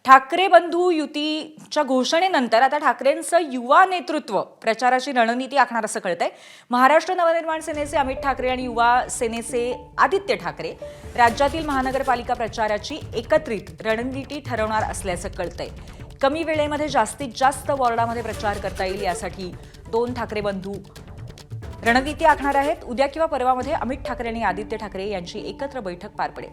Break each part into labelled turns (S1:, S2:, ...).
S1: ठाकरे बंधू युतीच्या घोषणेनंतर आता ठाकरेंचं युवा नेतृत्व प्रचाराची रणनीती आखणार असं कळतंय. महाराष्ट्र नवनिर्माण सेनेचे अमित ठाकरे आणि युवा सेनेचे आदित्य ठाकरे राज्यातील महानगरपालिका प्रचाराची एकत्रित रणनीती ठरवणार असल्याचं कळतंय. कमी वेळेमध्ये जास्तीत जास्त वॉर्डामध्ये प्रचार करता येईल यासाठी दोन ठाकरे बंधू रणनीती आखणार आहेत. उद्या किंवा परवामध्ये अमित ठाकरे आणि आदित्य ठाकरे यांची एकत्र बैठक पार पडेल.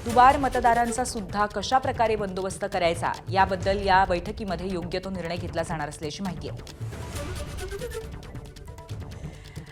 S1: दुबार मतदारांचा सुद्धा कशा प्रकारे बंदोबस्त करायचा याबद्दल या बैठकीमध्ये योग्य तो निर्णय घेतला जाणार असल्याची माहिती आहे.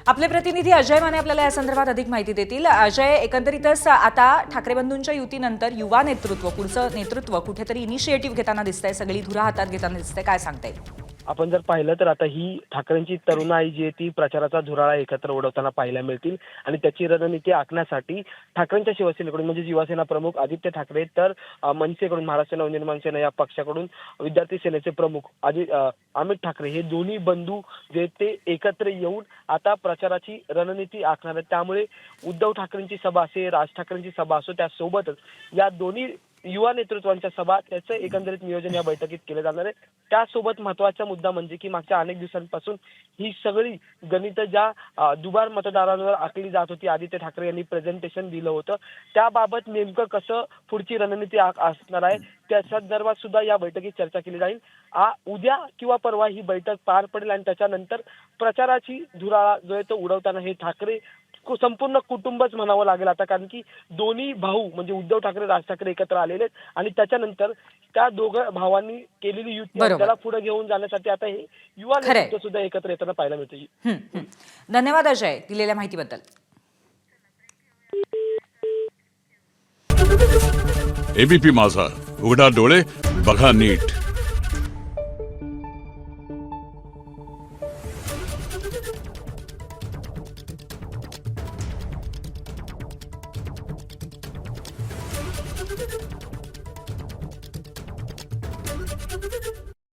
S1: आपले प्रतिनिधी अजय माने आपल्याला या संदर्भात अधिक माहिती देतील. अजय, एकंदरीतच आता ठाकरे बंधूंच्या युतीनंतर युवा नेतृत्व पुढचं नेतृत्व कुठेतरी इनिशिएटिव्ह घेताना दिसतंय, सगळी धुरा हातात घेताना दिसतंय, काय सांगता येईल?
S2: आपण जर पाहिलं तर आता ही ठाकरेंची तरुणाई जी आहे ती प्रचाराचा धुराळा एकत्र उडवताना पाहायला मिळतील आणि त्याची रणनीती आखण्यासाठी ठाकरेंच्या शिवसेनेकडून म्हणजे शिवसेना प्रमुख आदित्य ठाकरे तर मनसेकडून महाराष्ट्र नवनिर्माण सेना या पक्षाकडून विद्यार्थी सेनेचे प्रमुख अमित ठाकरे हे दोन्ही बंधू जे ते एकत्र येऊन आता प्रचाराची रणनीती आखणार आहेत. त्यामुळे उद्धव ठाकरेंची सभा असे राज ठाकरेंची सभा असो त्यासोबतच या दोन्ही युवा नेतृत्वांच्या सभा त्याचं एकंदरीत नियोजन या बैठकीत केलं जाणार आहे. त्यासोबत महत्वाचा मुद्दा म्हणजे की मागच्या अनेक दिवसांपासून ही सगळी गणित ज्या दुबार मतदारांवर आखली जात होती, आदित्य ठाकरे यांनी प्रेझेंटेशन दिलं होतं, त्याबाबत नेमकं कसं पुढची रणनीती असणार आहे त्या संदर्भात सुद्धा या बैठकीत चर्चा केली जाईल. उद्या किंवा परवा ही बैठक पार पडेल आणि त्याच्यानंतर प्रचाराची धुराळा जो आहे तो उडवताना हे ठाकरे संपूर्ण कुटुंबच म्हणावं लागेल आता, कारण की दोन्ही भाऊ म्हणजे उद्धव ठाकरे राज ठाकरे एकत्र आलेले आहेत आणि त्याच्यानंतर त्या दोघं भावांनी केलेली युती त्याला पुढे घेऊन जाण्यासाठी आता हे युवा नेतृत्व सुद्धा एकत्र येताना पाहायला मिळतं.
S1: धन्यवाद अजय दिलेल्या माहितीबद्दल.
S3: एबीपी माझा, उघडा डोळे बघा नीट.